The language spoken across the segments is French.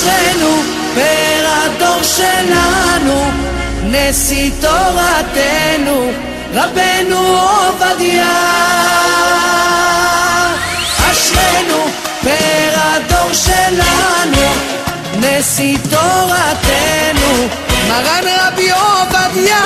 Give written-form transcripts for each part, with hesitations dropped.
אשרנו פר הדור שלנו, נשיא תורתנו רבנו עובדיה. אשרנו פר הדור שלנו, נשיא תורתנו מרן רבי עובדיה.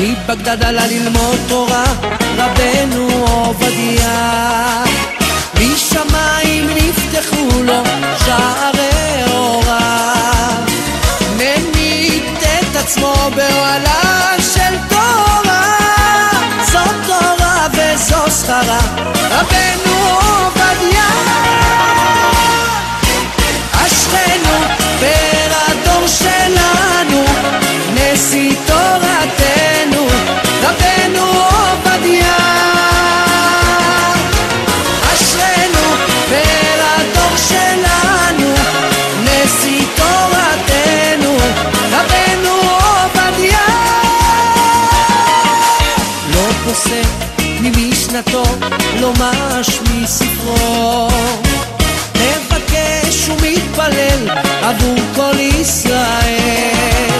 מבגדד עלה ללמוד תורה רבנו עובדיה, משמיים נפתחו לו שערי אורה, ממיט את עצמו באוהלה של תורה, זאת תורה וזו שכרה רבנו עובדיה. אשרנו פר הדור שלנו, נשיא תורתנו רבנו עובדיה. אשרנו פר הדור שלנו, נשיא תורתנו רבנו עובדיה. לא פוסק ממשנתו, לא מש מספרו, מבקש ומתפלל עבור כל ישראל.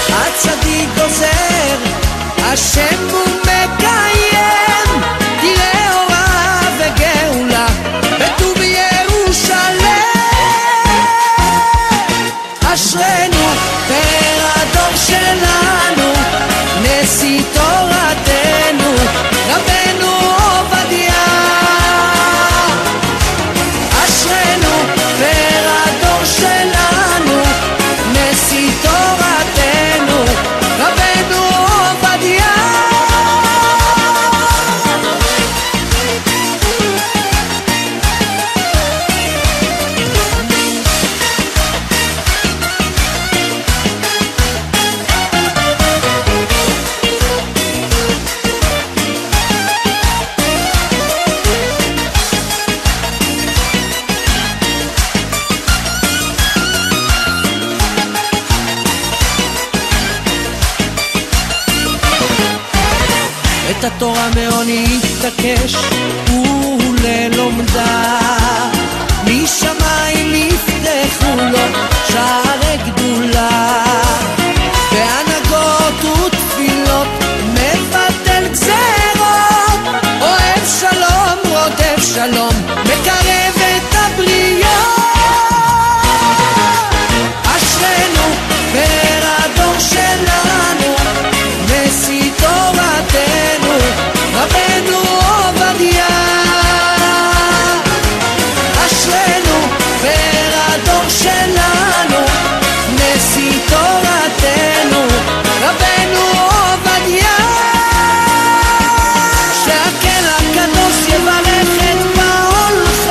הצדיק גוזר, השם הוא מקיים, תראה אורה וגאולה בטוב ירושלם. אשרנו פר הדור שלנו, נשיא תורתנו רבנו עובדיה. אשרנו פר הדור שלנו, נשיא תורתנו רבנו עובדיה. את התורה מעוני התעקש וללומדה, משמיים נפתחו לו שערי גדולה, בהנהגות ותפילות מבטל גזרות, אוהב שלום רודף שלום מקרב את הבריות. אשרנו פר הדור שלנו, נשיא תורתנו רבנו עובדיה. אשרנו פר הדור שלנו, נשיא תורתנו רבנו עובדיה. שהקל הקדוש יברך את מעולך,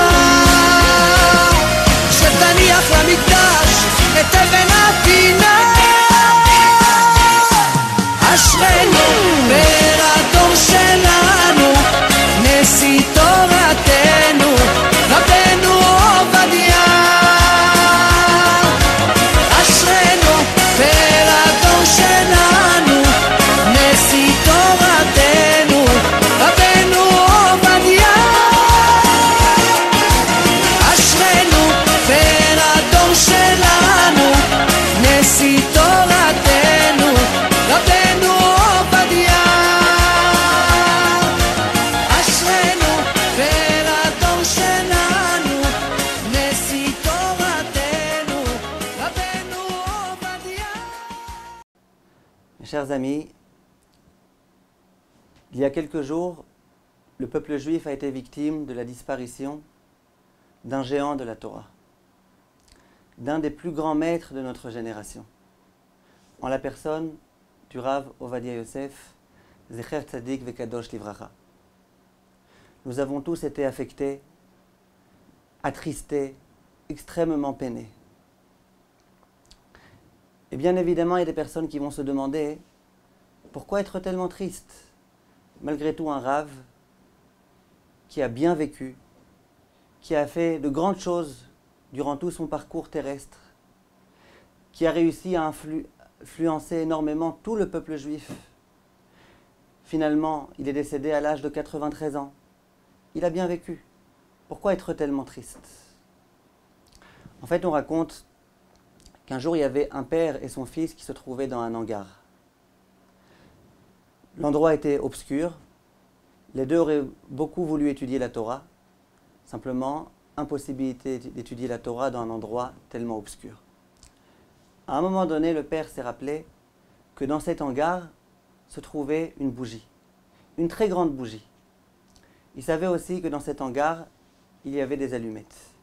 שתניח למקדש את אבן הפינה. אשרנו פר הדור שלנו, נשיא תורתנו רבנו עובדיה. אשרנו פר הדור שלנו, נשיא תורתנו רבנו עובדיה. אשרנו פר הדור שלנו, נשיא תורתנו רבנו עובדיה. אשרנו פר הדור שלנו, נשיא תורתנו רבנו עובדיה. Mes chers amis, il y a quelques jours, le peuple juif a été victime de la disparition d'un géant de la Torah, d'un des plus grands maîtres de notre génération, en la personne du Rav Ovadia Yosef, Zecher Tzadik Vekadosh Livracha. Nous avons tous été affectés, attristés, extrêmement peinés. Et bien évidemment, il y a des personnes qui vont se demander pourquoi être tellement triste. Malgré tout, un Rav qui a bien vécu, qui a fait de grandes choses durant tout son parcours terrestre, qui a réussi à influencer énormément tout le peuple juif. Finalement, il est décédé à l'âge de 93 ans. Il a bien vécu. Pourquoi être tellement triste? En fait, on raconte qu'un jour, il y avait un père et son fils qui se trouvaient dans un hangar. L'endroit était obscur. Les deux auraient beaucoup voulu étudier la Torah. Simplement, impossibilité d'étudier la Torah dans un endroit tellement obscur. À un moment donné, le père s'est rappelé que dans cet hangar se trouvait une bougie, une très grande bougie. Il savait aussi que dans cet hangar, il y avait des allumettes.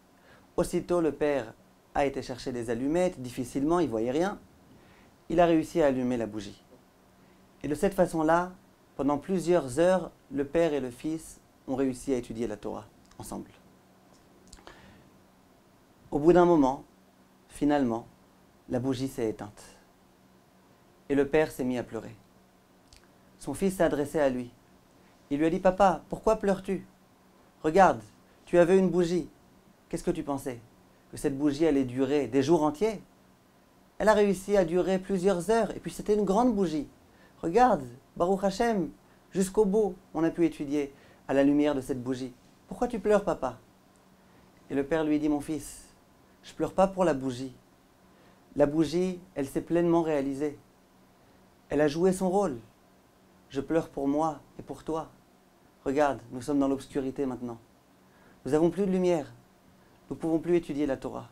Aussitôt, le père a été chercher des allumettes, difficilement, il ne voyait rien. Il a réussi à allumer la bougie. Et de cette façon-là, pendant plusieurs heures, le père et le fils ont réussi à étudier la Torah ensemble. Au bout d'un moment, finalement, la bougie s'est éteinte. Et le père s'est mis à pleurer. Son fils s'est adressé à lui. Il lui a dit « Papa, pourquoi pleures-tu? Regarde, tu avais une bougie. Qu'est-ce que tu pensais? Que cette bougie allait durer des jours entiers? Elle a réussi à durer plusieurs heures, et puis c'était une grande bougie. Regarde, Baruch Hashem, jusqu'au bout, on a pu étudier à la lumière de cette bougie. Pourquoi tu pleures, papa? » Et le père lui dit « Mon fils, je ne pleure pas pour la bougie. La bougie, elle s'est pleinement réalisée. Elle a joué son rôle. Je pleure pour moi et pour toi. Regarde, nous sommes dans l'obscurité maintenant. Nous n'avons plus de lumière. Nous ne pouvons plus étudier la Torah. »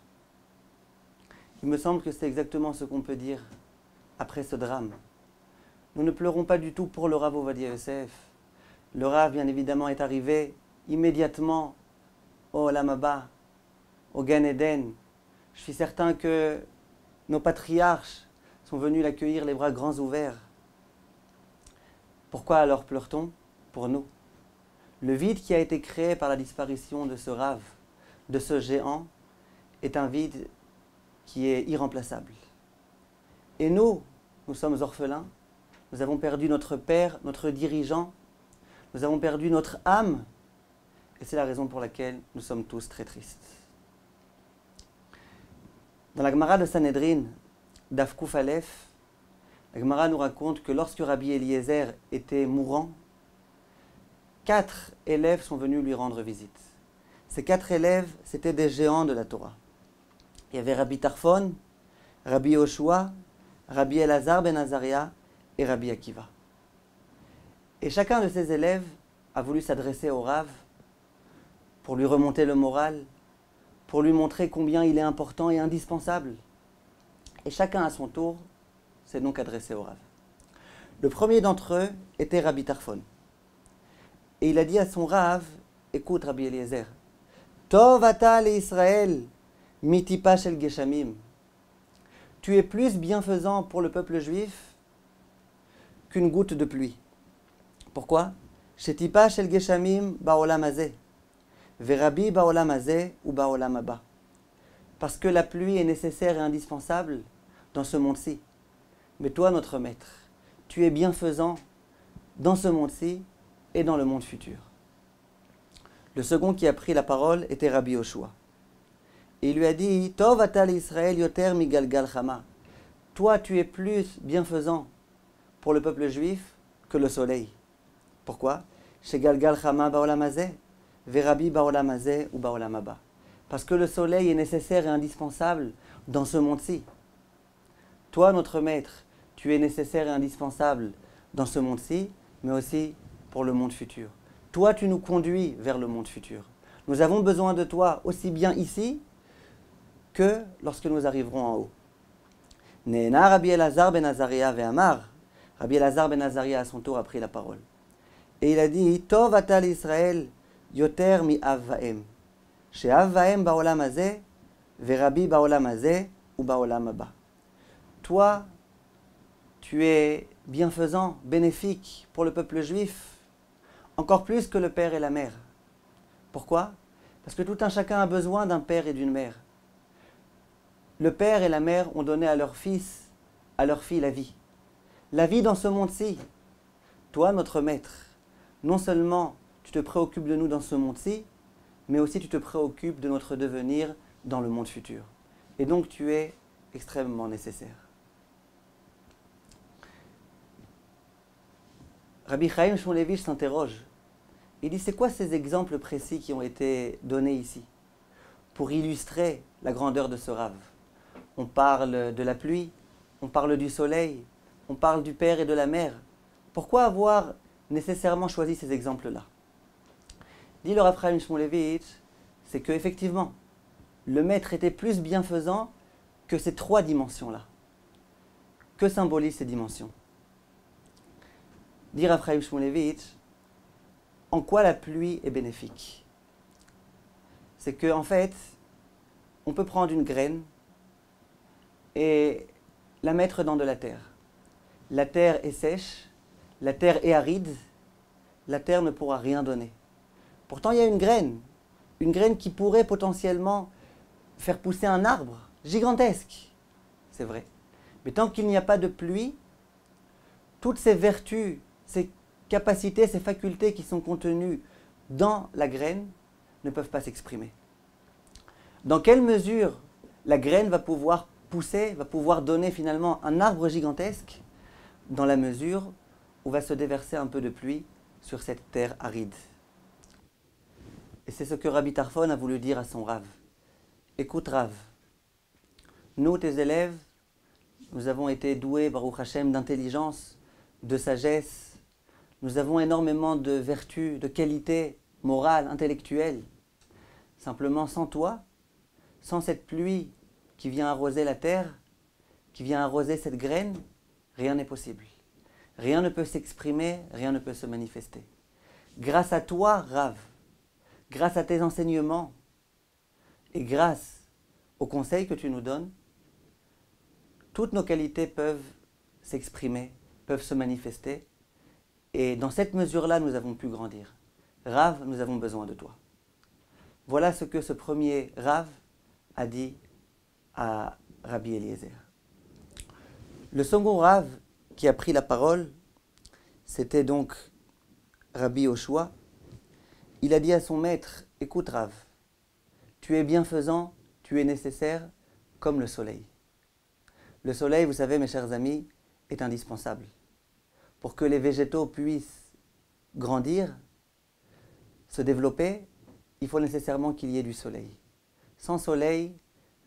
Il me semble que c'est exactement ce qu'on peut dire après ce drame. Nous ne pleurons pas du tout pour le Rav Ovadia Yosef. Le Rav, bien évidemment, est arrivé immédiatement au Olam Haba, au Gan Eden. Je suis certain que nos patriarches sont venus l'accueillir les bras grands ouverts. Pourquoi alors pleure-t-on? Pour nous. Le vide qui a été créé par la disparition de ce Rav, de ce géant, est un vide qui est irremplaçable. Et nous sommes orphelins. Nous avons perdu notre père, notre dirigeant. Nous avons perdu notre âme. Et c'est la raison pour laquelle nous sommes tous très tristes. Dans la Gemara de Sanhedrin, Daf Kuf Aleph, la Gemara nous raconte que lorsque Rabbi Eliezer était mourant, 4 élèves sont venus lui rendre visite. Ces 4 élèves, c'étaient des géants de la Torah. Il y avait Rabbi Tarfon, Rabbi Yoshua, Rabbi Elazar ben Azaria et Rabbi Akiva. Et chacun de ces élèves a voulu s'adresser au Rav pour lui remonter le moral, pour lui montrer combien il est important et indispensable. Et chacun à son tour s'est donc adressé au Rav. Le premier d'entre eux était Rabbi Tarfon. Et il a dit à son Rav, écoute Rabbi Eliezer, Tov ata le Israël, mitipa shel geshamim. Tu es plus bienfaisant pour le peuple juif qu'une goutte de pluie. Pourquoi? Shetipa shel geshamim ba'olam hazeh, verabi ba'olam hazeh ou ba'olam haba. Parce que la pluie est nécessaire et indispensable dans ce monde-ci. Mais toi, notre maître, tu es bienfaisant dans ce monde-ci et dans le monde futur. Le second qui a pris la parole était Rabbi Yoshua. Et il lui a dit, Tov ata l'Israël yoter mi galgal chama. Toi, tu es plus bienfaisant pour le peuple juif que le soleil. Pourquoi? Chez galgal chama ba'olam hazeh, verabi ba'olam hazeh ou ba'olam haba. Parce que le soleil est nécessaire et indispensable dans ce monde-ci. Toi, notre maître, tu es nécessaire et indispensable dans ce monde-ci, mais aussi pour le monde futur. Toi, tu nous conduis vers le monde futur. Nous avons besoin de toi aussi bien ici que lorsque nous arriverons en haut. Ne'ena Rabbi Elazar ben Azaria ve'amar. Rabbi Elazar ben Azaria à son tour a pris la parole. Et il a dit, Tov ata l'Israël yoter mi av va'em. She'av va'em ba'olam hazeh, ve'rabi ba'olam hazeh ou ba'olam haba. Toi, tu es bienfaisant, bénéfique pour le peuple juif, encore plus que le père et la mère. Pourquoi? Parce que tout un chacun a besoin d'un père et d'une mère. Le père et la mère ont donné à leur fils, à leur fille la vie. La vie dans ce monde-ci. Toi, notre maître, non seulement tu te préoccupes de nous dans ce monde-ci, mais aussi tu te préoccupes de notre devenir dans le monde futur. Et donc tu es extrêmement nécessaire. Rabbi Chaim Shmulevitch s'interroge. Il dit, c'est quoi ces exemples précis qui ont été donnés ici pour illustrer la grandeur de ce Rav? On parle de la pluie, on parle du soleil, on parle du père et de la mère. Pourquoi avoir nécessairement choisi ces exemples-là? Dit le Rav Chaim Shmulevitch, c'est qu'effectivement, le maître était plus bienfaisant que ces trois dimensions-là. Que symbolisent ces dimensions? Dit Rav Chaim Shmulevitch, en quoi la pluie est bénéfique? C'est qu'en fait, on peut prendre une graine et la mettre dans de la terre. La terre est sèche, la terre est aride, la terre ne pourra rien donner. Pourtant, il y a une graine qui pourrait potentiellement faire pousser un arbre gigantesque. C'est vrai. Mais tant qu'il n'y a pas de pluie, toutes ces vertus, ces capacités, ces facultés qui sont contenues dans la graine ne peuvent pas s'exprimer. Dans quelle mesure la graine va pouvoir pousser, va pouvoir donner finalement un arbre gigantesque? Dans la mesure où va se déverser un peu de pluie sur cette terre aride. Et c'est ce que Rabbi Tarfon a voulu dire à son Rav. Écoute Rav, nous tes élèves, nous avons été doués, Baruch Hashem, d'intelligence, de sagesse. Nous avons énormément de vertus, de qualités morales, intellectuelles. Simplement, sans toi, sans cette pluie qui vient arroser la terre, qui vient arroser cette graine, rien n'est possible. Rien ne peut s'exprimer, rien ne peut se manifester. Grâce à toi, Rav, grâce à tes enseignements et grâce aux conseils que tu nous donnes, toutes nos qualités peuvent s'exprimer, peuvent se manifester. Et dans cette mesure-là, nous avons pu grandir. Rav, nous avons besoin de toi. Voilà ce que ce premier Rav a dit à Rabbi Eliezer. Le second Rav qui a pris la parole, c'était donc Rabbi Yoshua. Il a dit à son maître, écoute Rav, tu es bienfaisant, tu es nécessaire comme le soleil. Le soleil, vous savez mes chers amis, est indispensable. Pour que les végétaux puissent grandir, se développer, il faut nécessairement qu'il y ait du soleil. Sans soleil,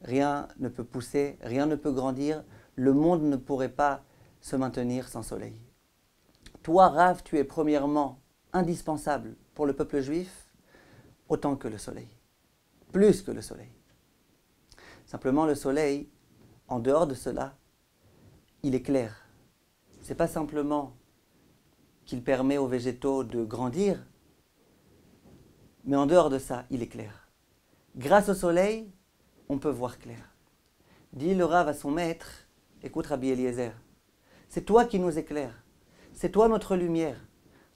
rien ne peut pousser, rien ne peut grandir, le monde ne pourrait pas se maintenir sans soleil. Toi, Rav, tu es premièrement indispensable pour le peuple juif, autant que le soleil, plus que le soleil. Simplement, le soleil, en dehors de cela, il éclaire. Ce n'est pas simplement qu'il permet aux végétaux de grandir, mais en dehors de ça, il éclaire. Grâce au soleil, on peut voir clair. Dit le Rav à son maître, écoute Rabbi Eliezer, c'est toi qui nous éclaires, c'est toi notre lumière.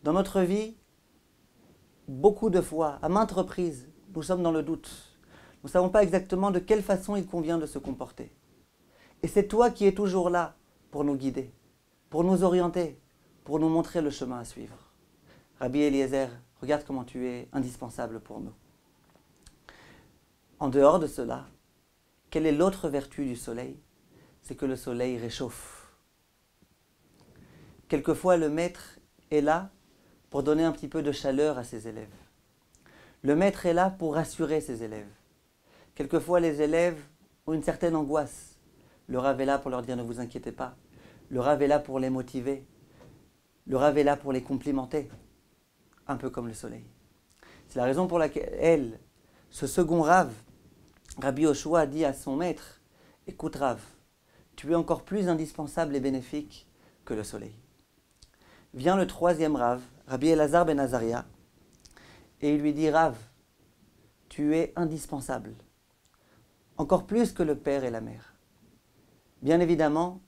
Dans notre vie, beaucoup de fois, à maintes reprises, nous sommes dans le doute. Nous ne savons pas exactement de quelle façon il convient de se comporter. Et c'est toi qui es toujours là pour nous guider, pour nous orienter, pour nous montrer le chemin à suivre. Rabbi Eliezer, regarde comment tu es indispensable pour nous. En dehors de cela, quelle est l'autre vertu du soleil? C'est que le soleil réchauffe. Quelquefois, le maître est là pour donner un petit peu de chaleur à ses élèves. Le maître est là pour rassurer ses élèves. Quelquefois, les élèves ont une certaine angoisse. Le Rav est là pour leur dire ne vous inquiétez pas. Le Rav est là pour les motiver. Le Rav est là pour les complimenter, un peu comme le soleil. C'est la raison pour laquelle ce second Rav, Rabbi Yoshua, dit à son maître, écoute Rav, tu es encore plus indispensable et bénéfique que le soleil. Vient le troisième Rav, Rabbi Elazar ben Azaria, et il lui dit, Rav, tu es indispensable, encore plus que le père et la mère. Bien évidemment,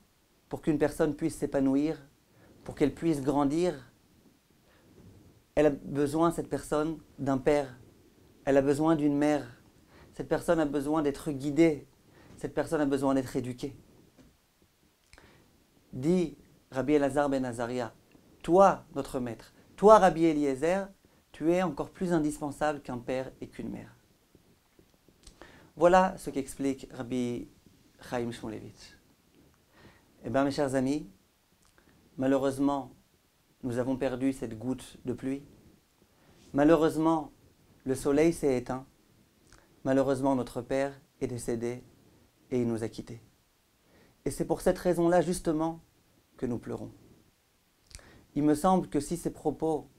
pour qu'une personne puisse s'épanouir, pour qu'elle puisse grandir, elle a besoin, cette personne, d'un père. Elle a besoin d'une mère. Cette personne a besoin d'être guidée. Cette personne a besoin d'être éduquée. Dit Rabbi Elazar ben Azaria, toi, notre maître, toi, Rabbi Eliezer, tu es encore plus indispensable qu'un père et qu'une mère. Voilà ce qu'explique Rabbi Chaim Shmulevitch. Eh bien, mes chers amis, malheureusement, nous avons perdu cette goutte de pluie. Malheureusement, le soleil s'est éteint. Malheureusement, notre Père est décédé et il nous a quittés. Et c'est pour cette raison-là, justement, que nous pleurons. Il me semble que si ces propos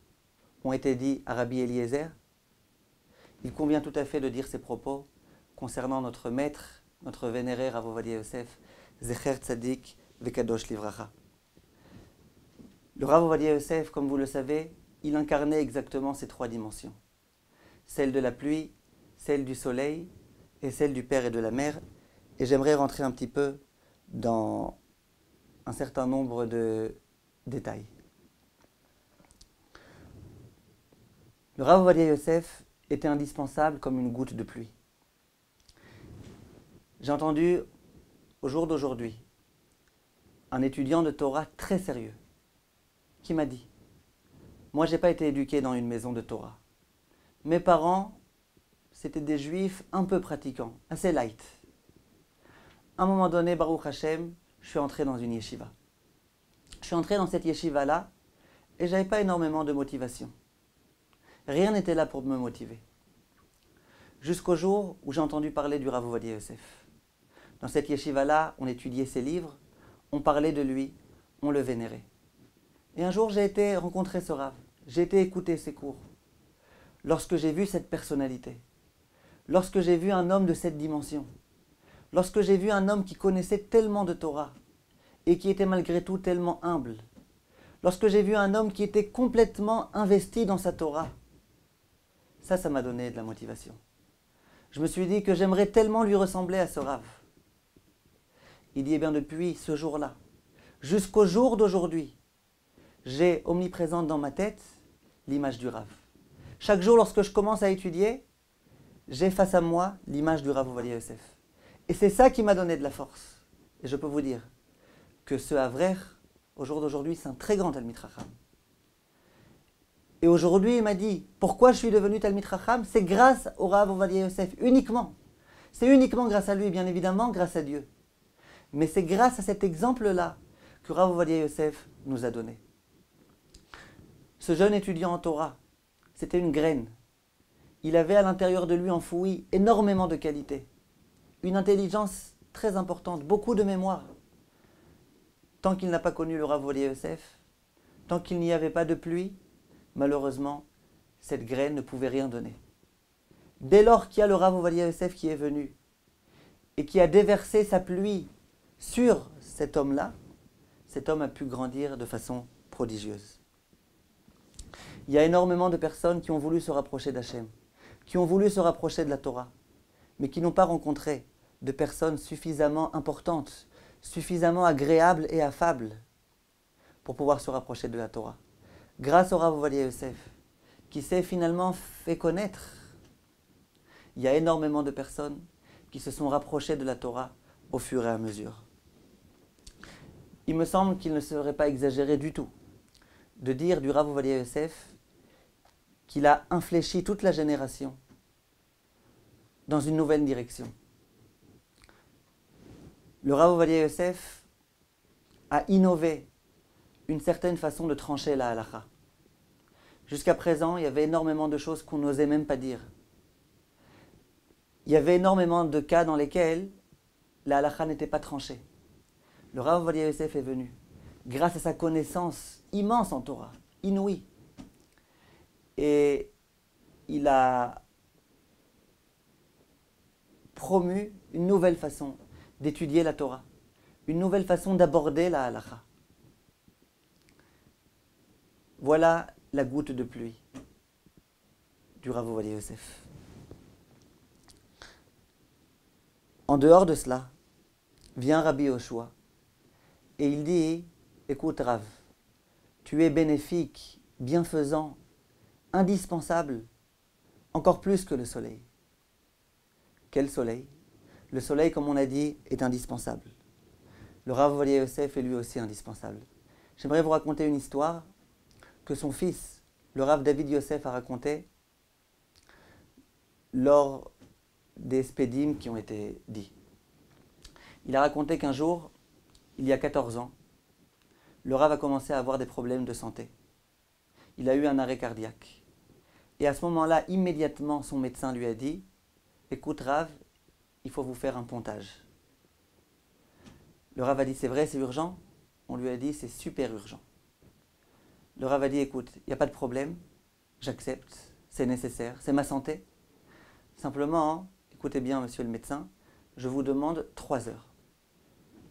ont été dits à Rabbi Eliezer, il convient tout à fait de dire ces propos concernant notre maître, notre vénéré Rav Ovadia Yosef, Zecher Tzadik Vekadosh Livracha. Le Rav Ovadia Yosef, comme vous le savez, il incarnait exactement ces trois dimensions. Celle de la pluie, celle du soleil et celle du père et de la mère. Et j'aimerais rentrer un petit peu dans un certain nombre de détails. Le Rav Ovadia Yosef était indispensable comme une goutte de pluie. J'ai entendu, au jour d'aujourd'hui, un étudiant de Torah très sérieux qui m'a dit « Moi, je n'ai pas été éduqué dans une maison de Torah. Mes parents, c'était des juifs un peu pratiquants, assez light. À un moment donné, Baruch Hashem, je suis entré dans une yeshiva. Je suis entré dans cette yeshiva-là et je n'avais pas énormément de motivation. Rien n'était là pour me motiver. Jusqu'au jour où j'ai entendu parler du Rav Ovadia Yosef. Dans cette yeshiva-là, on étudiait ses livres, on parlait de lui, on le vénérait. Et un jour, j'ai été rencontrer ce Rav, j'ai été écouter ses cours. Lorsque j'ai vu cette personnalité, lorsque j'ai vu un homme de cette dimension, lorsque j'ai vu un homme qui connaissait tellement de Torah et qui était malgré tout tellement humble, lorsque j'ai vu un homme qui était complètement investi dans sa Torah, ça m'a donné de la motivation. Je me suis dit que j'aimerais tellement lui ressembler à ce Rav. Il dit, eh bien depuis ce jour-là, jusqu'au jour d'aujourd'hui, j'ai omniprésente dans ma tête l'image du Rav. Chaque jour, lorsque je commence à étudier, j'ai face à moi l'image du Rav Ovadia Yosef. Et c'est ça qui m'a donné de la force. Et je peux vous dire que ce Havrer, au jour d'aujourd'hui, c'est un très grand Talmid Chacham. Et aujourd'hui, il m'a dit, pourquoi je suis devenu Talmid Chacham? C'est grâce au Rav Ovadia Yosef, uniquement. C'est uniquement grâce à lui, bien évidemment, grâce à Dieu. Mais c'est grâce à cet exemple-là que Rav Ovadia Yosef nous a donné. Ce jeune étudiant en Torah, c'était une graine. Il avait à l'intérieur de lui enfoui énormément de qualités. Une intelligence très importante, beaucoup de mémoire. Tant qu'il n'a pas connu le Rav Ovadia Yosef, tant qu'il n'y avait pas de pluie, malheureusement, cette graine ne pouvait rien donner. Dès lors qu'il y a le Rav Ovadia Yosef qui est venu et qui a déversé sa pluie sur cet homme-là, cet homme a pu grandir de façon prodigieuse. Il y a énormément de personnes qui ont voulu se rapprocher d'Hachem, qui ont voulu se rapprocher de la Torah, mais qui n'ont pas rencontré de personnes suffisamment importantes, suffisamment agréables et affables pour pouvoir se rapprocher de la Torah. Grâce au Rav Ovadia Yosef, qui s'est finalement fait connaître, il y a énormément de personnes qui se sont rapprochées de la Torah au fur et à mesure. Il me semble qu'il ne serait pas exagéré du tout de dire du Rav Ovadia Yosef qu'il a infléchi toute la génération dans une nouvelle direction. Le Rav Ovadia Yosef a innové une certaine façon de trancher la halakha. Jusqu'à présent, il y avait énormément de choses qu'on n'osait même pas dire. Il y avait énormément de cas dans lesquels la halakha n'était pas tranchée. Le Rav Ovadia Yosef est venu, grâce à sa connaissance immense en Torah, inouïe. Et il a promu une nouvelle façon d'étudier la Torah, une nouvelle façon d'aborder la halakha. Voilà la goutte de pluie du Rav Ovadia Yosef. En dehors de cela, vient Rabbi Yoshua et il dit, écoute Rav, tu es bénéfique, bienfaisant, indispensable, encore plus que le soleil. Quel soleil? Le soleil, comme on a dit, est indispensable. Le Rav Ovadia Yosef est lui aussi indispensable. J'aimerais vous raconter une histoire que son fils, le Rav David Yosef, a racontée lors des spédim qui ont été dits. Il a raconté qu'un jour, il y a 14 ans, le Rav a commencé à avoir des problèmes de santé. Il a eu un arrêt cardiaque. Et à ce moment-là, immédiatement, son médecin lui a dit « Écoute Rav, il faut vous faire un pontage. » Le Rav a dit « C'est vrai, c'est urgent ?» On lui a dit « C'est super urgent. » Le Rav a dit « Écoute, il n'y a pas de problème, j'accepte, c'est nécessaire, c'est ma santé. Simplement, hein, écoutez bien monsieur le médecin, je vous demande 3 heures.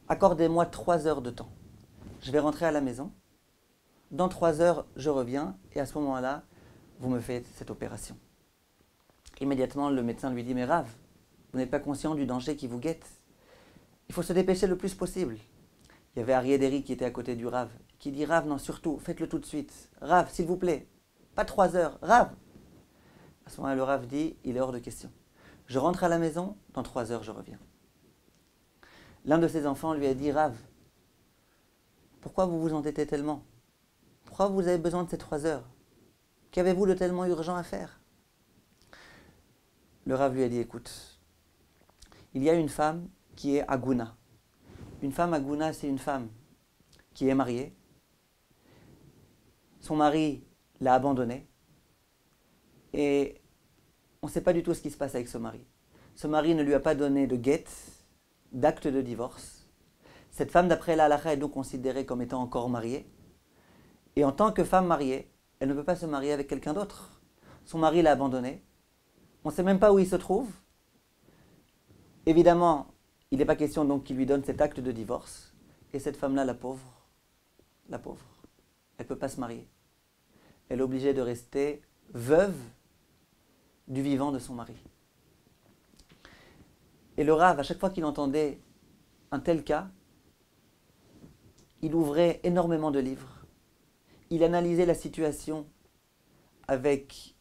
Accordez-moi 3 heures de temps. Je vais rentrer à la maison. Dans 3 heures, je reviens et à ce moment-là, vous me faites cette opération. » Immédiatement, le médecin lui dit « Mais Rav, vous n'êtes pas conscient du danger qui vous guette. Il faut se dépêcher le plus possible. » Il y avait Ariéderi qui était à côté du Rav, qui dit « Rav, non, surtout, faites-le tout de suite. Rav, s'il vous plaît, pas 3 heures. Rav !» À ce moment-là, le Rav dit « Il est hors de question. Je rentre à la maison, dans 3 heures, je reviens. » L'un de ses enfants lui a dit « Rav, pourquoi vous vous entêtez tellement? Pourquoi vous avez besoin de ces 3 heures? Qu'avez-vous de tellement urgent à faire ?» Le Rav lui a dit « Écoute, il y a une femme qui est Aguna. Une femme Aguna, c'est une femme qui est mariée. Son mari l'a abandonnée. Et on ne sait pas du tout ce qui se passe avec ce mari. Ce mari ne lui a pas donné de guet, d'acte de divorce. Cette femme, d'après la halakha, est donc considérée comme étant encore mariée. Et en tant que femme mariée, elle ne peut pas se marier avec quelqu'un d'autre. Son mari l'a abandonnée. On ne sait même pas où il se trouve. Évidemment, il n'est pas question donc qu'il lui donne cet acte de divorce. Et cette femme-là, la pauvre, elle ne peut pas se marier. Elle est obligée de rester veuve du vivant de son mari. Et le Rav, à chaque fois qu'il entendait un tel cas, il ouvrait énormément de livres. Il analysait la situation avec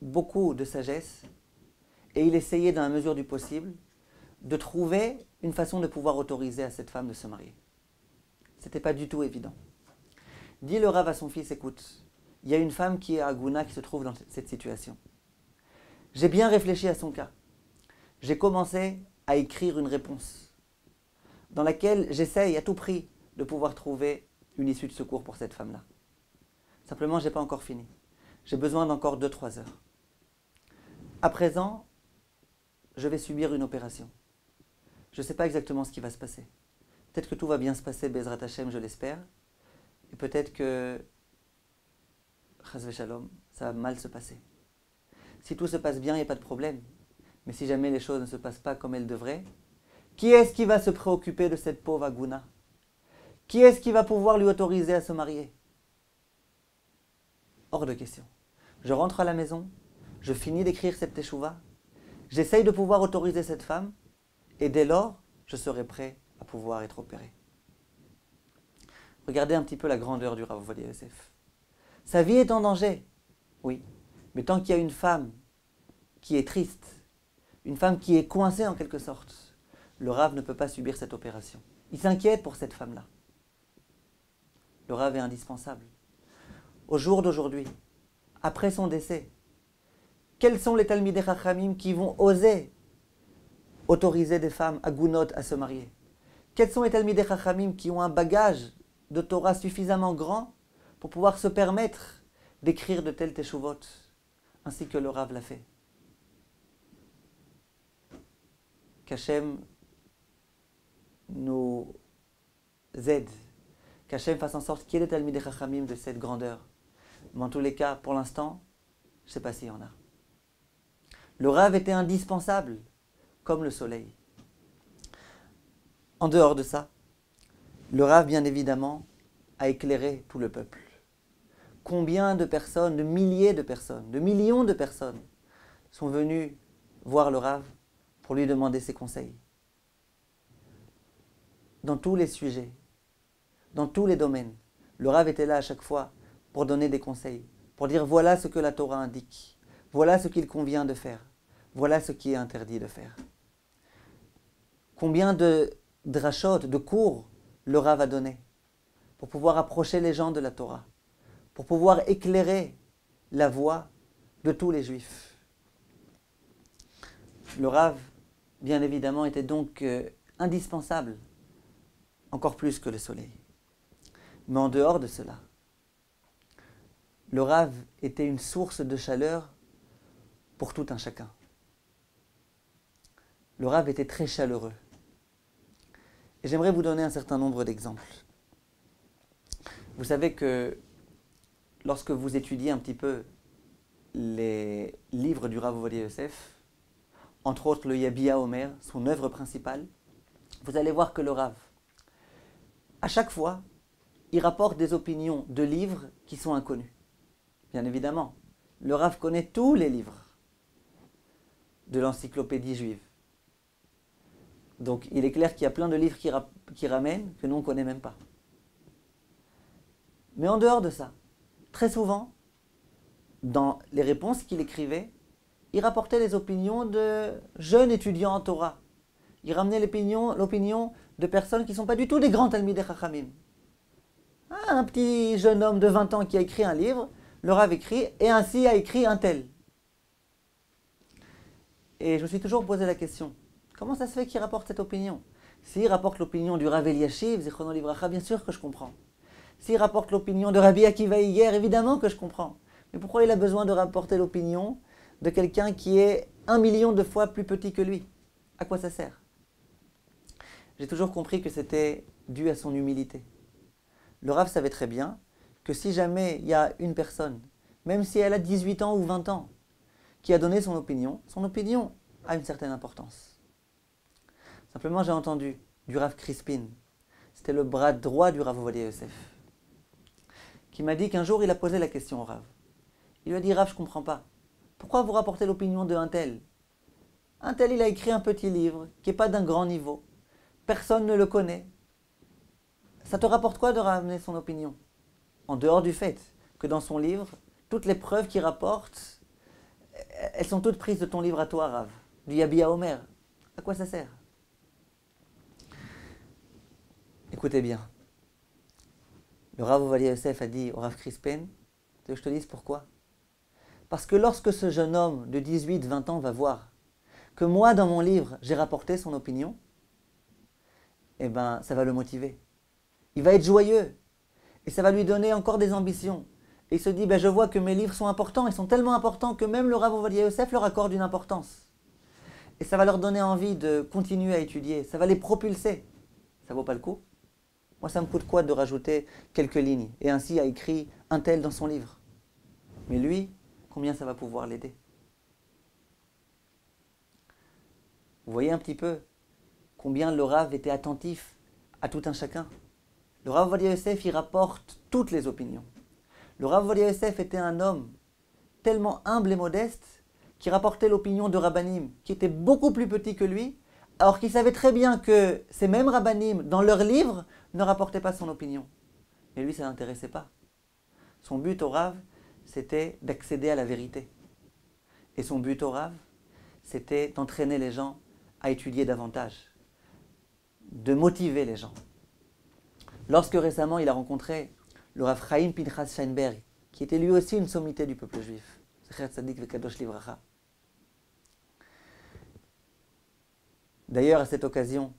beaucoup de sagesse et il essayait, dans la mesure du possible, de trouver une façon de pouvoir autoriser à cette femme de se marier. Ce n'était pas du tout évident. Dit le Rav à son fils, écoute, il y a une femme qui est Aguna qui se trouve dans cette situation. J'ai bien réfléchi à son cas. J'ai commencé à écrire une réponse dans laquelle j'essaye à tout prix de pouvoir trouver une issue de secours pour cette femme-là. Simplement, je n'ai pas encore fini. J'ai besoin d'encore 2-3 heures. À présent, je vais subir une opération. Je ne sais pas exactement ce qui va se passer. Peut-être que tout va bien se passer, Bezrat Hashem, je l'espère. Et peut-être que, Chas v'Shalom, ça va mal se passer. Si tout se passe bien, il n'y a pas de problème. Mais si jamais les choses ne se passent pas comme elles devraient, qui est-ce qui va se préoccuper de cette pauvre Aguna? Qui est-ce qui va pouvoir lui autoriser à se marier? Hors de question. Je rentre à la maison, je finis d'écrire cette teshuva, j'essaye de pouvoir autoriser cette femme, et dès lors, je serai prêt à pouvoir être opéré. Regardez un petit peu la grandeur du Rav Ovadia Yosef. Sa vie est en danger, oui, mais tant qu'il y a une femme qui est triste, une femme qui est coincée en quelque sorte, le Rav ne peut pas subir cette opération. Il s'inquiète pour cette femme-là. Le Rav est indispensable. Au jour d'aujourd'hui, après son décès, quels sont les Talmidei Chachamim qui vont oser autoriser des femmes agunot à se marier? Quels sont les Talmidei Chachamim qui ont un bagage de Torah suffisamment grand pour pouvoir se permettre d'écrire de telles teshuvot, ainsi que le Rav l'a fait? Qu'Hachem nous aide, qu'Hachem fasse en sorte qu'il y ait des Talmidei Chachamim de cette grandeur. Mais en tous les cas, pour l'instant, je ne sais pas s'il y en a. Le Rav était indispensable, comme le soleil. En dehors de ça, le Rav, bien évidemment, a éclairé tout le peuple. Combien de personnes, de milliers de personnes, de millions de personnes sont venues voir le Rav pour lui demander ses conseils. Dans tous les sujets, dans tous les domaines, le Rav était là à chaque fois pour donner des conseils, pour dire voilà ce que la Torah indique, voilà ce qu'il convient de faire, voilà ce qui est interdit de faire. Combien de drachot, de cours, le Rav a donné pour pouvoir approcher les gens de la Torah, pour pouvoir éclairer la voie de tous les Juifs. Le Rav, bien évidemment, était donc indispensable, encore plus que le soleil. Mais en dehors de cela, le Rav était une source de chaleur pour tout un chacun. Le Rav était très chaleureux. Et j'aimerais vous donner un certain nombre d'exemples. Vous savez que lorsque vous étudiez un petit peu les livres du Rav Ovadia Yosef, entre autres le Yabia Omer, son œuvre principale, vous allez voir que le Rav, à chaque fois, il rapporte des opinions de livres qui sont inconnus. Bien évidemment, le Rav connaît tous les livres de l'encyclopédie juive. Donc il est clair qu'il y a plein de livres qui ramènent que nous on ne connaît même pas. Mais en dehors de ça, très souvent, dans les réponses qu'il écrivait, il rapportait les opinions de jeunes étudiants en Torah. Il ramenait l'opinion de personnes qui ne sont pas du tout des grands Talmidei Chachamim. Un petit jeune homme de 20 ans qui a écrit un livre, le Rav écrit, et ainsi a écrit un tel. Et je me suis toujours posé la question, comment ça se fait qu'il rapporte cette opinion? S'il rapporte l'opinion du Rav Eliashiv, Zichrono Livracha, bien sûr que je comprends. S'il rapporte l'opinion de Rabbi Akiva Iyer, évidemment que je comprends. Mais pourquoi il a besoin de rapporter l'opinion de quelqu'un qui est 1 million de fois plus petit que lui? À quoi ça sert? J'ai toujours compris que c'était dû à son humilité. Le Rav savait très bien que si jamais il y a une personne, même si elle a 18 ans ou 20 ans, qui a donné son opinion a une certaine importance. Simplement, j'ai entendu du Rav Crispin, c'était le bras droit du Rav Ovadia Yosef, qui m'a dit qu'un jour il a posé la question au Rav. Il lui a dit, Rav, je ne comprends pas. Pourquoi vous rapportez l'opinion d'un tel? Un tel, il a écrit un petit livre qui n'est pas d'un grand niveau. Personne ne le connaît. Ça te rapporte quoi de ramener son opinion? En dehors du fait que dans son livre, toutes les preuves qu'il rapporte, elles sont toutes prises de ton livre à toi, Rav, du Yabia Omer. À quoi ça sert? Écoutez bien. Le Rav Ovadia Yosef a dit au Rav Crispin, que je te dise pourquoi. Parce que lorsque ce jeune homme de 18-20 ans va voir que moi, dans mon livre, j'ai rapporté son opinion, eh bien, ça va le motiver. Il va être joyeux. Et ça va lui donner encore des ambitions. Et il se dit, je vois que mes livres sont importants, ils sont tellement importants que même le Rav Ovadia Yosef leur accorde une importance. Et ça va leur donner envie de continuer à étudier, ça va les propulser. Ça vaut pas le coup? Moi, ça me coûte quoi de rajouter quelques lignes? Et ainsi a écrit un tel dans son livre. Mais lui, combien ça va pouvoir l'aider? Vous voyez un petit peu combien le Rav était attentif à tout un chacun. Le Rav Ovadia Yosef, il rapporte toutes les opinions. Le Rav Ovadia Yosef était un homme tellement humble et modeste qui rapportait l'opinion de Rabbanim, qui était beaucoup plus petit que lui, alors qu'il savait très bien que ces mêmes Rabbanim, dans leurs livres, ne rapportaient pas son opinion. Mais lui, ça ne l'intéressait pas. Son but au Rav, c'était d'accéder à la vérité. Et son but au Rav, c'était d'entraîner les gens à étudier davantage, de motiver les gens. Lorsque récemment il a rencontré le Rav Chaim Pinchas Scheinberg, qui était lui aussi une sommité du peuple juif, Zecher Tzadik Vekadosh Livracha. D'ailleurs, à cette occasion,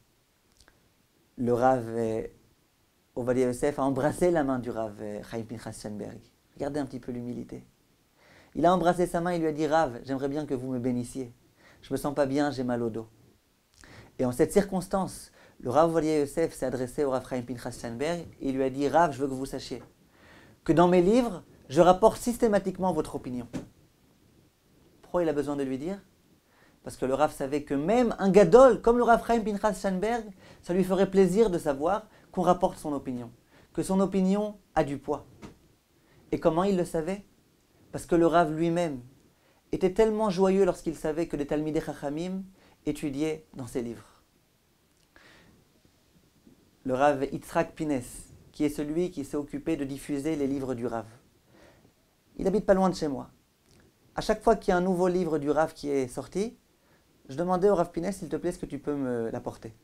le Rav Ovadia Yosef a embrassé la main du Rav Chaim Pinchas Scheinberg. Regardez un petit peu l'humilité. Il a embrassé sa main et lui a dit, Rav, j'aimerais bien que vous me bénissiez. Je me sens pas bien, j'ai mal au dos. Et en cette circonstance, le Rav Ovadia Yosef s'est adressé au Rav Chaim Pinchas Scheinberg et il lui a dit, Rav, je veux que vous sachiez que dans mes livres, je rapporte systématiquement votre opinion. Pourquoi il a besoin de lui dire? Parce que le Rav savait que même un gadol, comme le Rav Chaim Pinchas Scheinberg, ça lui ferait plaisir de savoir qu'on rapporte son opinion, que son opinion a du poids. Et comment il le savait? Parce que le Rav lui-même était tellement joyeux lorsqu'il savait que des Talmidei Chachamim étudiaient dans ses livres. Le Rav Yitzhak Pines, qui est celui qui s'est occupé de diffuser les livres du Rav. Il habite pas loin de chez moi. À chaque fois qu'il y a un nouveau livre du Rav qui est sorti, je demandais au Rav Pines, s'il te plaît, est-ce que tu peux me l'apporter?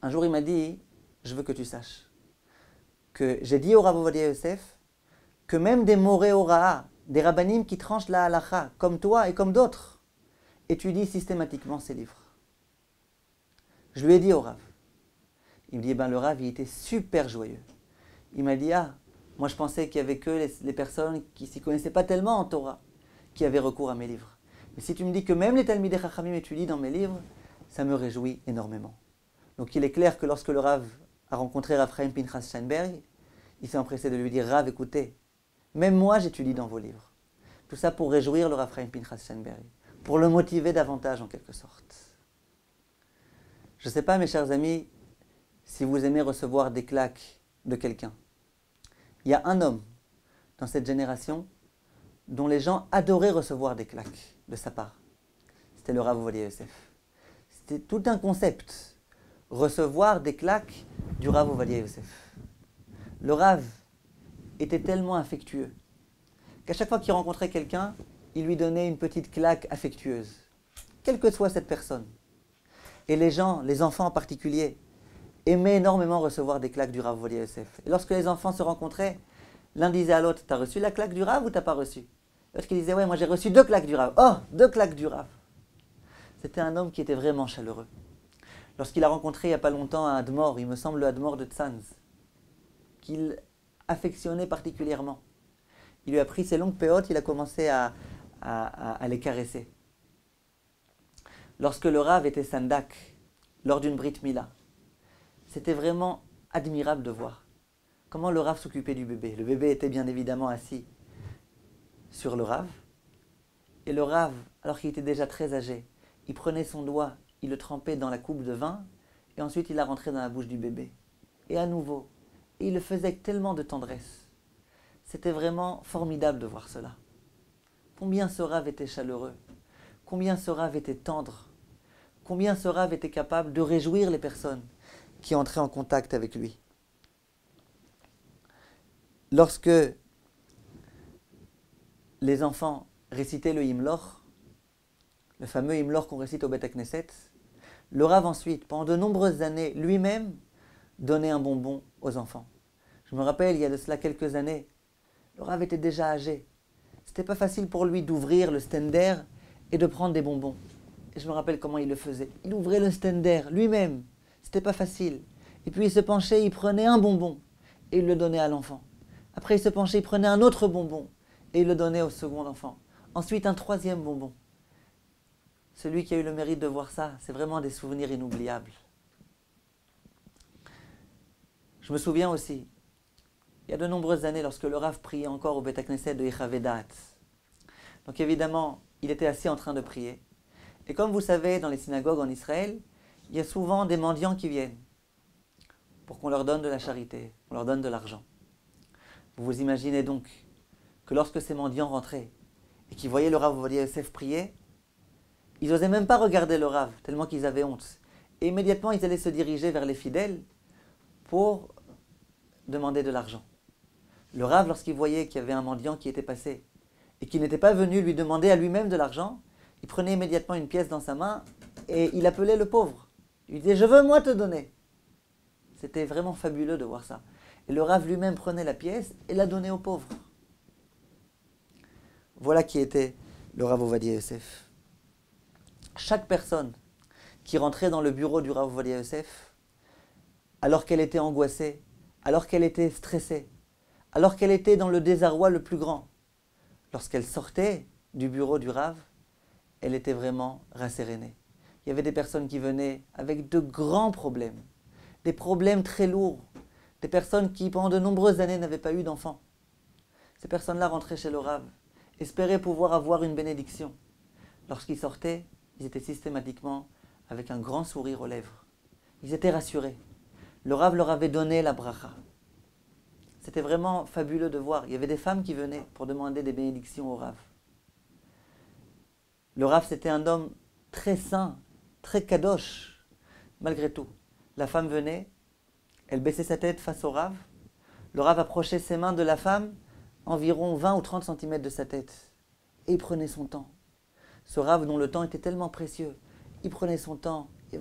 Un jour, il m'a dit, je veux que tu saches que j'ai dit au Rav Ovadia Yosef que même des Moré Hora'a, des rabbanim qui tranchent la halacha, comme toi et comme d'autres, étudient systématiquement ces livres. Je lui ai dit au Rav. Il me dit, le Rav, il était super joyeux. Il m'a dit, moi je pensais qu'il n'y avait que les personnes qui ne s'y connaissaient pas tellement en Torah qui avaient recours à mes livres. Mais si tu me dis que même les Talmidei Chachamim étudient dans mes livres, ça me réjouit énormément. Donc il est clair que lorsque le Rav a rencontré Rav Chaim Pinchas Steinberg, il s'est empressé de lui dire, Rav, écoutez, même moi j'étudie dans vos livres. Tout ça pour réjouir le Rav Chaim Pinchas Steinberg, pour le motiver davantage en quelque sorte. Je ne sais pas, mes chers amis, si vous aimez recevoir des claques de quelqu'un. Il y a un homme dans cette génération dont les gens adoraient recevoir des claques de sa part. C'était le Rav Ovadia Yosef. C'était tout un concept, recevoir des claques du Rav Ovadia Yosef. Le Rav était tellement affectueux qu'à chaque fois qu'il rencontrait quelqu'un, il lui donnait une petite claque affectueuse, quelle que soit cette personne. Et les gens, les enfants en particulier, aimaient énormément recevoir des claques du Rav Ovadia Yosef. Et lorsque les enfants se rencontraient, l'un disait à l'autre, t'as reçu la claque du Rav ou t'as pas reçu? L'autre qui disait, ouais, moi j'ai reçu 2 claques du Rav. Oh, 2 claques du Rav. C'était un homme qui était vraiment chaleureux. Lorsqu'il a rencontré il n'y a pas longtemps un Admor, il me semble le Admor de Tzanz, qu'il affectionnait particulièrement. Il lui a pris ses longues péotes, il a commencé à les caresser. Lorsque le Rav était Sandak, lors d'une Brit Mila, c'était vraiment admirable de voir comment le Rav s'occupait du bébé. Le bébé était bien évidemment assis sur le Rav. Et le Rav, alors qu'il était déjà très âgé, il prenait son doigt, il le trempait dans la coupe de vin, et ensuite il la rentrait dans la bouche du bébé. Et à nouveau, et il le faisait avec tellement de tendresse. C'était vraiment formidable de voir cela. Combien ce Rav était chaleureux, combien ce Rav était tendre, combien ce Rav était capable de réjouir les personnes qui entraient en contact avec lui. Lorsque les enfants récitaient le Himlor, le fameux Himlor qu'on récite au Bet Knesset, le Rav ensuite, pendant de nombreuses années, lui-même, donnait un bonbon aux enfants. Je me rappelle, il y a de cela quelques années, le Rav était déjà âgé. C'était pas facile pour lui d'ouvrir le stender et de prendre des bonbons. Et je me rappelle comment il le faisait. Il ouvrait le stender lui-même. C'était pas facile. Et puis il se penchait, il prenait un bonbon et il le donnait à l'enfant. Après il se penchait, il prenait un autre bonbon et il le donnait au second enfant. Ensuite un 3e bonbon. Celui qui a eu le mérite de voir ça, c'est vraiment des souvenirs inoubliables. Je me souviens aussi, il y a de nombreuses années, lorsque le Rav priait encore au Bet Knesset de Yechavedat. Donc évidemment, il était assis en train de prier. Et comme vous savez, dans les synagogues en Israël, il y a souvent des mendiants qui viennent pour qu'on leur donne de la charité, on leur donne de l'argent. Vous vous imaginez donc que lorsque ces mendiants rentraient et qu'ils voyaient le Rav Ovadia Yosef prier, ils n'osaient même pas regarder le Rav, tellement qu'ils avaient honte. Et immédiatement, ils allaient se diriger vers les fidèles pour demander de l'argent. Le Rav, lorsqu'il voyait qu'il y avait un mendiant qui était passé et qui n'était pas venu lui demander à lui-même de l'argent, il prenait immédiatement une pièce dans sa main et il appelait le pauvre. Il lui disait « Je veux moi te donner ». C'était vraiment fabuleux de voir ça. Et le Rav lui-même prenait la pièce et la donnait aux pauvres. Voilà qui était le Rav Ovadia Yosef. Chaque personne qui rentrait dans le bureau du Rav Ovadia Yosef, alors qu'elle était angoissée, alors qu'elle était stressée, alors qu'elle était dans le désarroi le plus grand, lorsqu'elle sortait du bureau du Rav, elle était vraiment rassérénée. Il y avait des personnes qui venaient avec de grands problèmes, des problèmes très lourds, des personnes qui pendant de nombreuses années n'avaient pas eu d'enfants. Ces personnes-là rentraient chez le Rav, espéraient pouvoir avoir une bénédiction. Lorsqu'ils sortaient, ils étaient systématiquement avec un grand sourire aux lèvres. Ils étaient rassurés. Le Rav leur avait donné la bracha. C'était vraiment fabuleux de voir. Il y avait des femmes qui venaient pour demander des bénédictions au Rav. Le Rav, c'était un homme très saint, très kadosh, malgré tout. La femme venait, elle baissait sa tête face au Rav. Le Rav approchait ses mains de la femme, environ 20 ou 30 cm de sa tête. Et il prenait son temps. Ce Rav dont le temps était tellement précieux, il prenait son temps. Et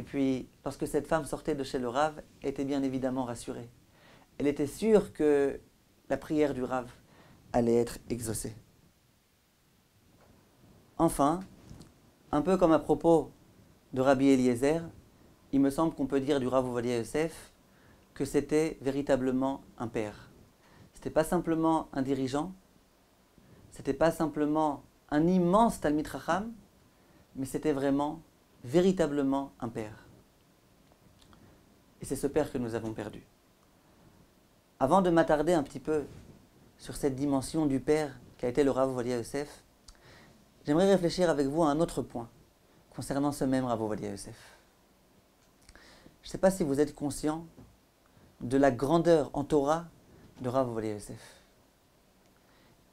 puis, lorsque cette femme sortait de chez le Rav, elle était bien évidemment rassurée. Elle était sûre que la prière du Rav allait être exaucée. Enfin, Un peu comme à propos de Rabbi Eliezer, il me semble qu'on peut dire du Rav Ovadia Yosef que c'était véritablement un père. C'était pas simplement un dirigeant, c'était pas simplement un immense Talmid Chacham, mais c'était vraiment, véritablement un père. Et c'est ce père que nous avons perdu. Avant de m'attarder un petit peu sur cette dimension du père qu'a été le Rav Ovadia Yosef, j'aimerais réfléchir avec vous à un autre point concernant ce même Rav Ovadia Yosef. Je ne sais pas si vous êtes conscient de la grandeur en Torah de Rav Ovadia Yosef.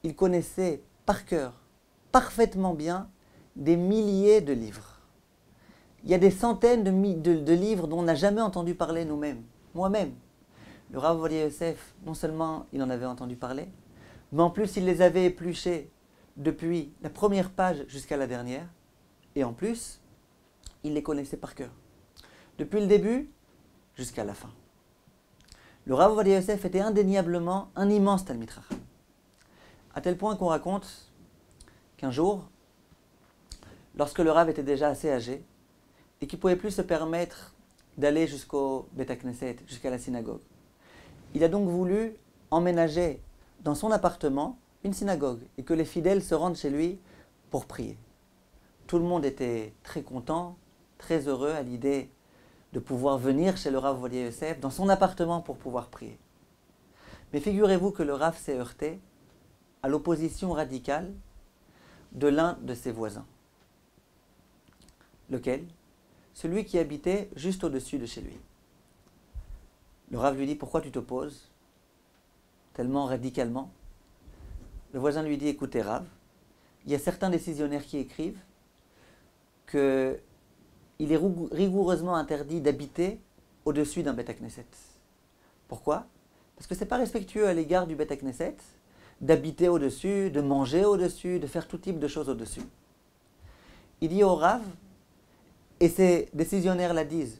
Il connaissait par cœur, parfaitement bien, des milliers de livres. Il y a des centaines de livres dont on n'a jamais entendu parler nous-mêmes, moi-même. Le Rav Ovadia Yosef, non seulement il en avait entendu parler, mais en plus il les avait épluchés depuis la première page jusqu'à la dernière, et en plus, il les connaissait par cœur. Depuis le début jusqu'à la fin. Le Rav Ovadia Yosef était indéniablement un immense Talmid Chacham. À tel point qu'on raconte qu'un jour, lorsque le Rav était déjà assez âgé, et qu'il ne pouvait plus se permettre d'aller jusqu'au Beth Knesset, jusqu'à la synagogue, il a donc voulu emménager dans son appartement une synagogue, et que les fidèles se rendent chez lui pour prier. Tout le monde était très content, très heureux à l'idée de pouvoir venir chez le Rav Ovadia Yosef, dans son appartement pour pouvoir prier. Mais figurez-vous que le Rav s'est heurté à l'opposition radicale de l'un de ses voisins. Lequel? Celui qui habitait juste au-dessus de chez lui. Le Rav lui dit, pourquoi tu t'opposes tellement radicalement? Le voisin lui dit, écoutez Rav, il y a certains décisionnaires qui écrivent qu'il est rigoureusement interdit d'habiter au-dessus d'un Beth Knesset. Pourquoi? Parce que ce n'est pas respectueux à l'égard du Beth Knesset d'habiter au-dessus, de manger au-dessus, de faire tout type de choses au-dessus. Il dit au Rav, et ces décisionnaires la disent,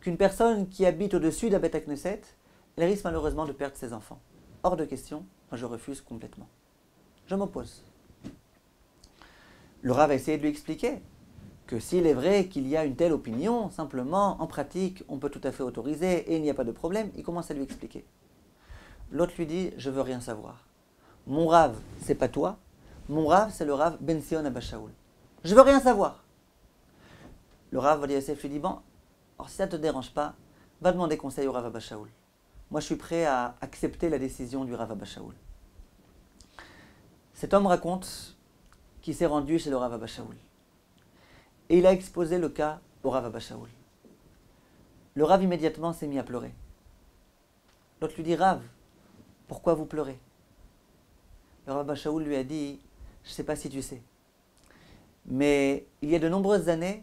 qu'une personne qui habite au-dessus d'un Beth Knesset, elle risque malheureusement de perdre ses enfants. Hors de question, moi je refuse complètement. Je m'oppose. Le Rav a essayé de lui expliquer que s'il est vrai qu'il y a une telle opinion, simplement, en pratique, on peut tout à fait autoriser et il n'y a pas de problème, il commence à lui expliquer. L'autre lui dit, je veux rien savoir. Mon Rav, c'est pas toi, mon Rav, c'est le Rav Ben Sion Abba Shaul. Je veux rien savoir. Le Rav Ovadia Yosef lui dit, bon, alors si ça ne te dérange pas, va demander conseil au Rav Abba Shaul. Moi, je suis prêt à accepter la décision du Rav Abba Shaul. Cet homme raconte qu'il s'est rendu chez le Rav Abba Shaul. Et il a exposé le cas au Rav Abba Shaul. Le Rav immédiatement s'est mis à pleurer. L'autre lui dit, Rav, pourquoi vous pleurez? Le Rav Abba Shaul lui a dit, je ne sais pas si tu sais, mais il y a de nombreuses années,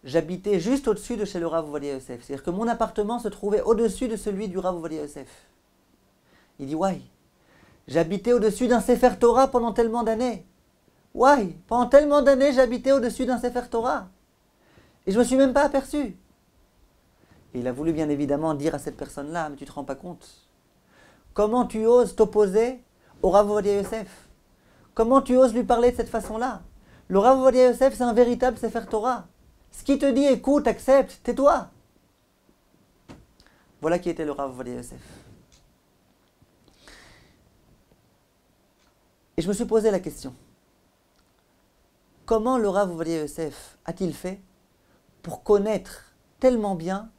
j'habitais juste au-dessus de chez le Rav Ovadia Yosef. C'est-à-dire que mon appartement se trouvait au-dessus de celui du Rav Ovadia Yosef. Il dit, ouais, j'habitais au-dessus d'un Sefer Torah pendant tellement d'années. Ouais, pendant tellement d'années, j'habitais au-dessus d'un Sefer Torah. Et je ne me suis même pas aperçu. Et il a voulu bien évidemment dire à cette personne-là, mais tu ne te rends pas compte. Comment tu oses t'opposer au Rav Ovadia Yosef? Comment tu oses lui parler de cette façon-là? Le Rav Ovadia Yosef, c'est un véritable Sefer Torah. Ce qui te dit, écoute, accepte, tais-toi. Voilà qui était le Rav Ovadia Yosef. Et je me suis posé la question. Comment le Rav Ovadia Yosef a-t-il fait pour connaître tellement bien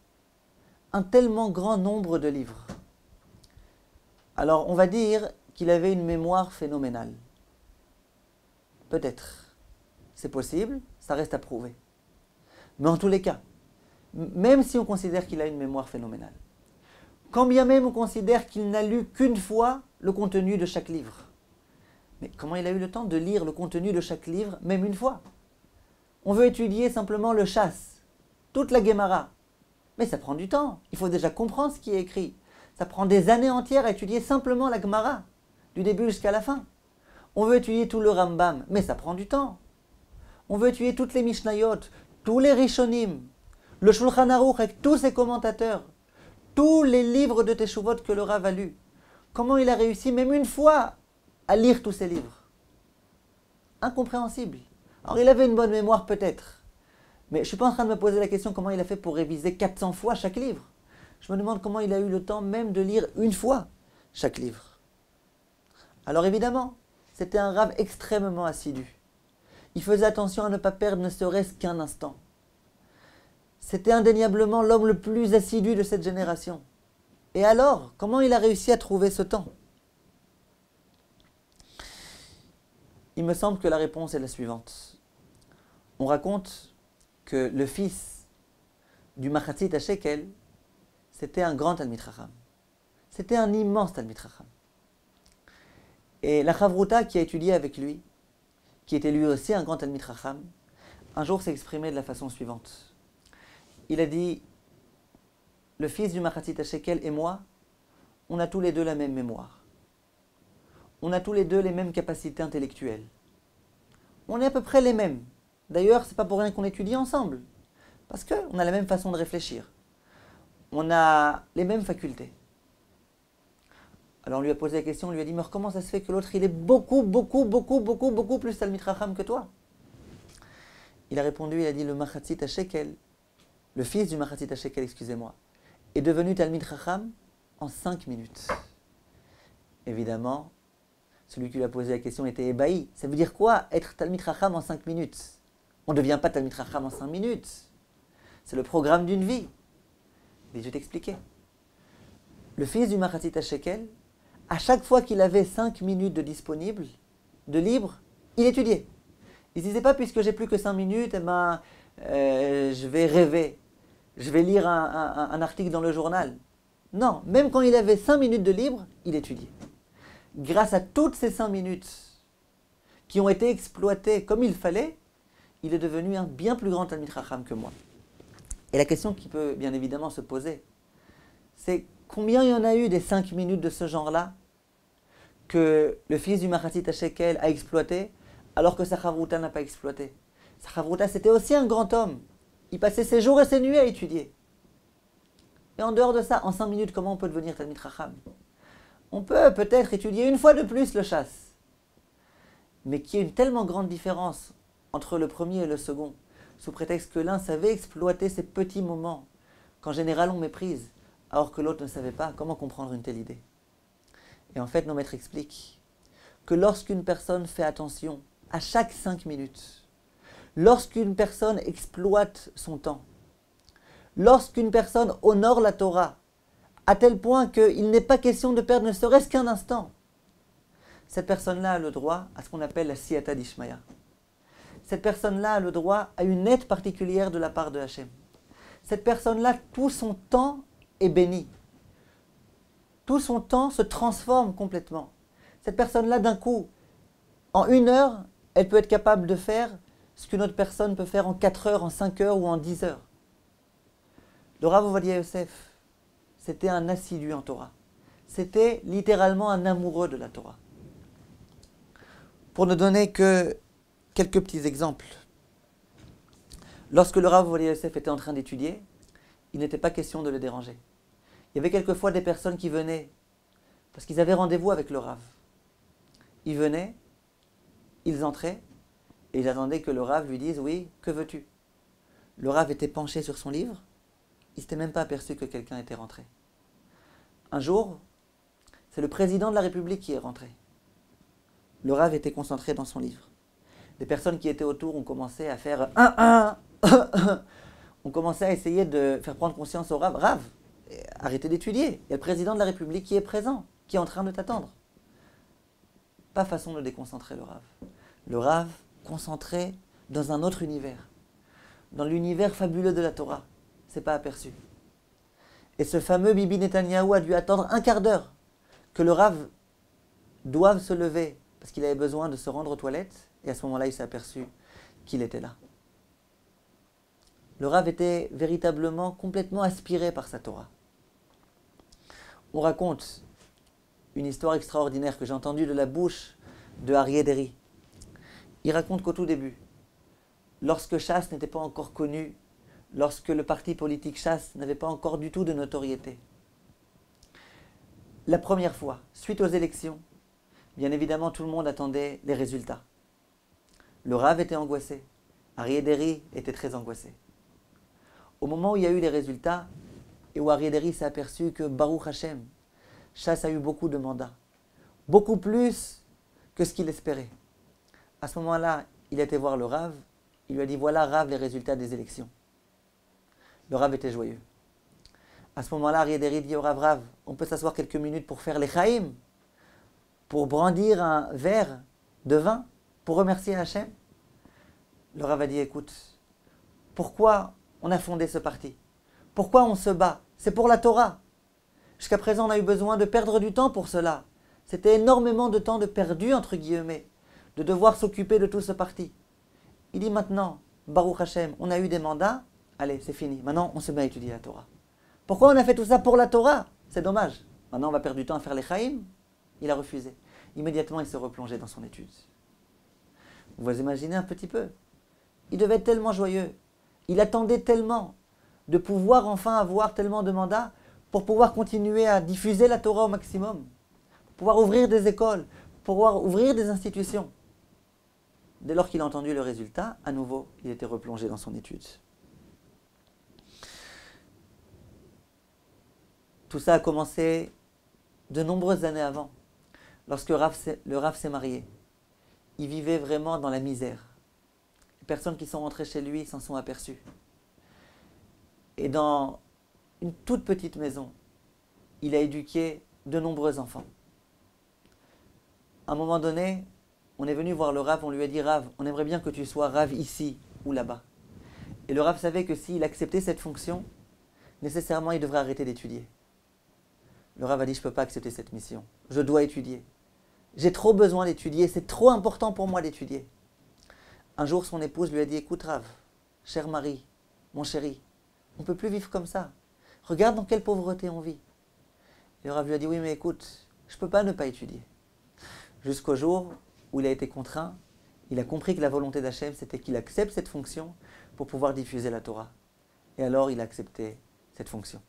un tellement grand nombre de livres? Alors, on va dire qu'il avait une mémoire phénoménale. Peut-être. C'est possible, ça reste à prouver. Mais en tous les cas, même si on considère qu'il a une mémoire phénoménale, quand bien même on considère qu'il n'a lu qu'une fois le contenu de chaque livre, mais comment il a eu le temps de lire le contenu de chaque livre, même une fois? On veut étudier simplement le chasse, toute la Gemara. Mais ça prend du temps, il faut déjà comprendre ce qui est écrit. Ça prend des années entières à étudier simplement la Gemara, du début jusqu'à la fin. On veut étudier tout le Rambam, mais ça prend du temps. On veut étudier toutes les Mishnayot, tous les Rishonim, le Shulchan Aruch avec tous ses commentateurs, tous les livres de Teshuvot que le Rav a lus. Comment il a réussi même une fois à lire tous ces livres? Incompréhensible. Alors il avait une bonne mémoire peut-être, mais je ne suis pas en train de me poser la question comment il a fait pour réviser 400 fois chaque livre. Je me demande comment il a eu le temps même de lire une fois chaque livre. Alors évidemment, c'était un Rav extrêmement assidu. Il faisait attention à ne pas perdre ne serait-ce qu'un instant. C'était indéniablement l'homme le plus assidu de cette génération. Et alors, comment il a réussi à trouver ce temps? Il me semble que la réponse est la suivante. On raconte que le fils du Machatzit HaShekel, c'était un grand Talmid Chacham. C'était un immense Talmid Chacham. Et la Chavruta qui a étudié avec lui, qui était lui aussi un grand Talmid Chacham, un jour s'est exprimé de la façon suivante. Il a dit, le fils du Machatzit HaShekel et moi, on a tous les deux la même mémoire. On a tous les deux les mêmes capacités intellectuelles. On est à peu près les mêmes. D'ailleurs, c'est pas pour rien qu'on étudie ensemble. Parce qu'on a la même façon de réfléchir. On a les mêmes facultés. Alors on lui a posé la question, on lui a dit, mais comment ça se fait que l'autre, il est beaucoup plus Talmid Chacham que toi? Il a répondu, il a dit, le Machatzit HaShekel, le fils du Machatzit HaShekel, excusez-moi, est devenu Talmid Chacham en 5 minutes. Évidemment, celui qui lui a posé la question était ébahi. Ça veut dire quoi, être Talmid Chacham en 5 minutes? On ne devient pas Talmid Chacham en 5 minutes. C'est le programme d'une vie. Mais je vais t'expliquer. Le fils du Machatzit HaShekel, à chaque fois qu'il avait 5 minutes de libre, il étudiait. Il ne disait pas, puisque j'ai plus que 5 minutes, eh ben, je vais rêver. Je vais lire un article dans le journal. Non, même quand il avait 5 minutes de libre, il étudiait. Grâce à toutes ces 5 minutes qui ont été exploitées comme il fallait, il est devenu un bien plus grand Talmid Chacham que moi. Et la question qui peut bien évidemment se poser, c'est combien il y en a eu des 5 minutes de ce genre-là que le fils du Machatzit HaShekel a exploité alors que sa Chavruta n'a pas exploité. Sa Chavruta, c'était aussi un grand homme. Il passait ses jours et ses nuits à étudier. Et en dehors de ça, en 5 minutes, comment on peut devenir Talmid Chacham? On peut peut-être étudier une fois de plus le chasse. Mais qu'il y ait une tellement grande différence entre le premier et le second, sous prétexte que l'un savait exploiter ces petits moments, qu'en général on méprise, alors que l'autre ne savait pas, comment comprendre une telle idée? Et en fait, nos maîtres expliquent que lorsqu'une personne fait attention à chaque 5 minutes, lorsqu'une personne exploite son temps, lorsqu'une personne honore la Torah, à tel point qu'il n'est pas question de perdre ne serait-ce qu'un instant, cette personne-là a le droit à ce qu'on appelle la siyata d'Ishmaya. Cette personne-là a le droit à une aide particulière de la part de Hachem. Cette personne-là, tout son temps est béni. Tout son temps se transforme complètement. Cette personne-là, d'un coup, en 1 heure, elle peut être capable de faire ce qu'une autre personne peut faire en 4 heures, en 5 heures ou en 10 heures. Le Rav Ovadia Yosef, c'était un assidu en Torah. C'était littéralement un amoureux de la Torah. Pour ne donner que quelques petits exemples. Lorsque le Rav Ovadia Yosef était en train d'étudier, il n'était pas question de le déranger. Il y avait quelquefois des personnes qui venaient parce qu'ils avaient rendez-vous avec le Rav. Ils venaient, ils entraient et ils attendaient que le Rav lui dise « Oui, que veux-tu » Le Rav était penché sur son livre, il ne s'était même pas aperçu que quelqu'un était rentré. Un jour, c'est le président de la République qui est rentré. Le Rav était concentré dans son livre. Les personnes qui étaient autour ont commencé à faire on commençait à essayer de faire prendre conscience au Rav. Rav, arrêtez d'étudier. Il y a le président de la République qui est présent, qui est en train de t'attendre. Pas façon de déconcentrer le Rav. Le Rav, concentré dans un autre univers. Dans l'univers fabuleux de la Torah. C'est pas aperçu. Et ce fameux Bibi Netanyahou a dû attendre 1/4 d'heure que le Rav doive se lever parce qu'il avait besoin de se rendre aux toilettes. Et à ce moment-là, il s'est aperçu qu'il était là. Le Rav était véritablement complètement aspiré par sa Torah. On raconte une histoire extraordinaire que j'ai entendue de la bouche de Aryeh Deri. Il raconte qu'au tout début, lorsque Shas n'était pas encore connu, lorsque le parti politique Shas n'avait pas encore du tout de notoriété, la première fois, suite aux élections, bien évidemment tout le monde attendait les résultats. Le Rav était angoissé. Ari Ederi était très angoissé. Au moment où il y a eu les résultats, et où Ari Ederi s'est aperçu que Baruch Hashem, Shas a eu beaucoup de mandats, beaucoup plus que ce qu'il espérait. À ce moment-là, il a été voir le Rav, il lui a dit, voilà Rav les résultats des élections. Le Rav était joyeux. À ce moment-là, Ari Ederi dit au Rav, Rav, on peut s'asseoir quelques minutes pour faire les chaim, pour brandir un verre de vin, pour remercier Hachem. Le Rav a dit, écoute, pourquoi on a fondé ce parti? Pourquoi on se bat? C'est pour la Torah. Jusqu'à présent, on a eu besoin de perdre du temps pour cela. C'était énormément de temps de perdu, entre guillemets, de devoir s'occuper de tout ce parti. Il dit maintenant, Baruch Hashem, on a eu des mandats, allez, c'est fini. Maintenant, on se met à étudier la Torah. Pourquoi on a fait tout ça pour la Torah? C'est dommage. Maintenant, on va perdre du temps à faire les chaim. Il a refusé. Immédiatement, il s'est replongé dans son étude. Vous imaginez un petit peu. Il devait être tellement joyeux. Il attendait tellement de pouvoir enfin avoir tellement de mandats pour pouvoir continuer à diffuser la Torah au maximum, pour pouvoir ouvrir des écoles, pour pouvoir ouvrir des institutions. Dès lors qu'il a entendu le résultat, à nouveau, il était replongé dans son étude. Tout ça a commencé de nombreuses années avant, lorsque le Rav s'est marié. Il vivait vraiment dans la misère. Les personnes qui sont rentrées chez lui s'en sont aperçues. Et dans une toute petite maison, il a éduqué de nombreux enfants. À un moment donné, on est venu voir le Rav, on lui a dit, Rav, on aimerait bien que tu sois Rav ici ou là-bas. Et le Rav savait que s'il acceptait cette fonction, nécessairement il devrait arrêter d'étudier. Le Rav a dit, je ne peux pas accepter cette mission, je dois étudier. J'ai trop besoin d'étudier, c'est trop important pour moi d'étudier. Un jour, son épouse lui a dit, écoute Rav, cher mari, mon chéri, on ne peut plus vivre comme ça. Regarde dans quelle pauvreté on vit. Et le Rav lui a dit, oui mais écoute, je ne peux pas ne pas étudier. Jusqu'au jour où il a été contraint, il a compris que la volonté d'Hachem, c'était qu'il accepte cette fonction pour pouvoir diffuser la Torah. Et alors, il a accepté cette fonction.